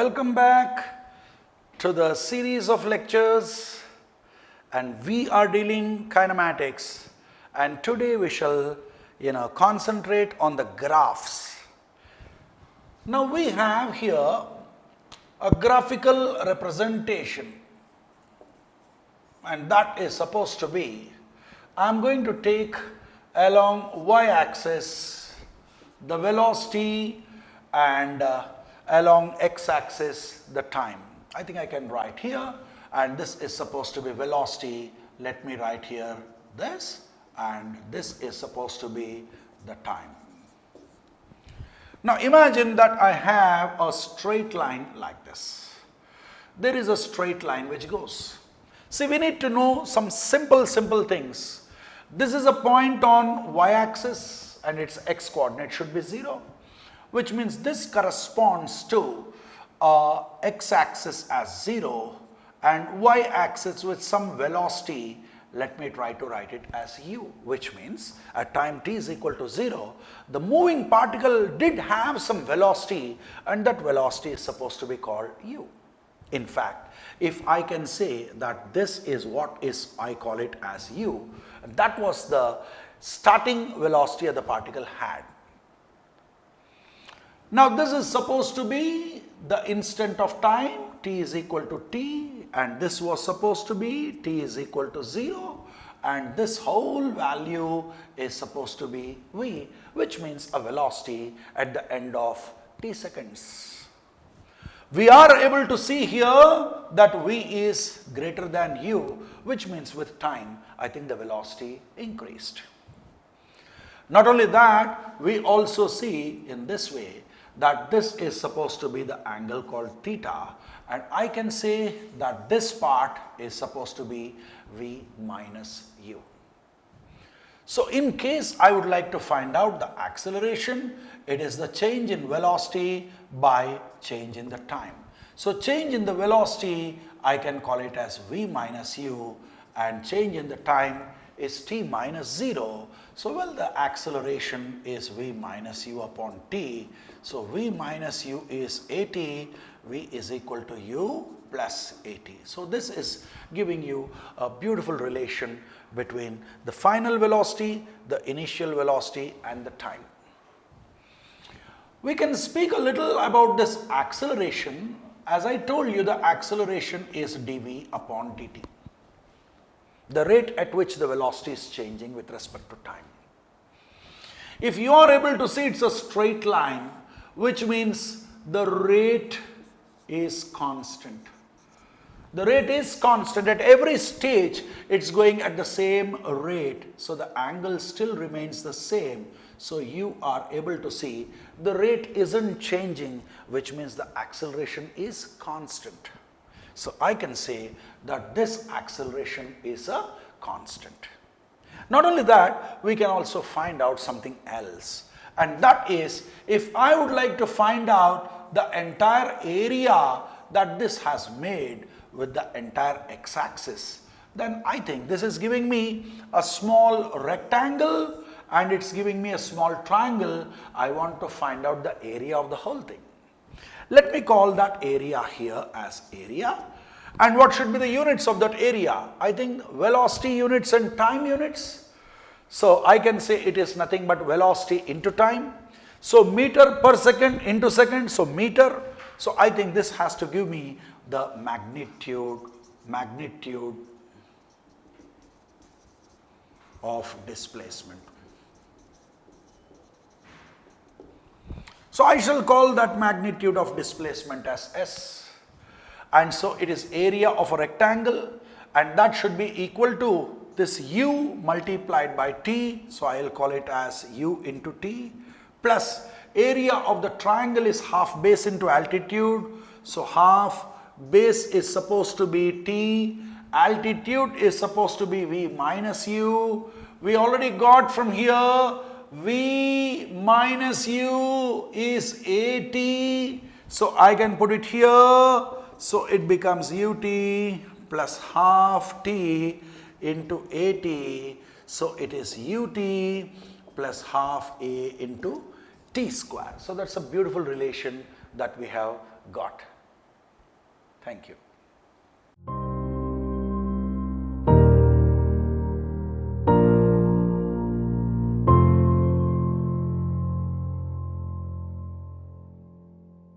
Welcome back to the series of lectures, and we are dealing kinematics, and today we shall concentrate on the graphs. Now we have here a graphical representation, and that is supposed to be, I am going to take along y-axis the velocity and along x-axis the time. I think I can write here, and this is supposed to be velocity. Let me write here this, and this is supposed to be the time. Now imagine that I have a straight line like this. There is a straight line which goes. See, we need to know some simple things. This is a point on y-axis and its x-coordinate should be 0, which means this corresponds to x-axis as 0 and y-axis with some velocity. Let me try to write it as u, which means at time t is equal to 0, the moving particle did have some velocity, and that velocity is supposed to be called u. In fact, if I can say that this is what is, I call it as u, that was the starting velocity that the particle had. Now this is supposed to be the instant of time, t is equal to t, and this was supposed to be t is equal to 0, and this whole value is supposed to be v, which means a velocity at the end of t seconds. We are able to see here that v is greater than u, which means with time I think the velocity increased. Not only that, we also see in this way that this is supposed to be the angle called theta, and I can say that this part is supposed to be v minus u. So in case I would like to find out the acceleration, it is the change in velocity by change in the time. So change in the velocity, I can call it as v minus u, and change in the time is t minus 0. So well, the acceleration is v minus u upon t. So v minus u is at, v is equal to u plus at. So this is giving you a beautiful relation between the final velocity, the initial velocity, and the time. We can speak a little about this acceleration. As I told you, the acceleration is dv upon dt, the rate at which the velocity is changing with respect to time. If you are able to see it's a straight line, which means the rate is constant. The rate is constant at every stage, it's going at the same rate, so the angle still remains the same. So you are able to see the rate isn't changing, which means the acceleration is constant. So I can say that this acceleration is a constant. Not only that, we can also find out something else, and that is, if I would like to find out the entire area that this has made with the entire x-axis, then I think this is giving me a small rectangle and it's giving me a small triangle. I want to find out the area of the whole thing. Let me call that area here as area. And what should be the units of that area? I think velocity units and time units. So I can say it is nothing but velocity into time. So meter per second into second, so meter. So I think this has to give me the magnitude of displacement. So I shall call that magnitude of displacement as S. And so it is area of a rectangle, and that should be equal to this u multiplied by t. So I will call it as u into t, plus area of the triangle is half base into altitude. So half base is supposed to be t, altitude is supposed to be v minus u. We already got from here v minus u is at, so I can put it here. So it becomes ut plus half t into at, so it is ut plus half a into t square. So that's a beautiful relation that we have got. Thank you.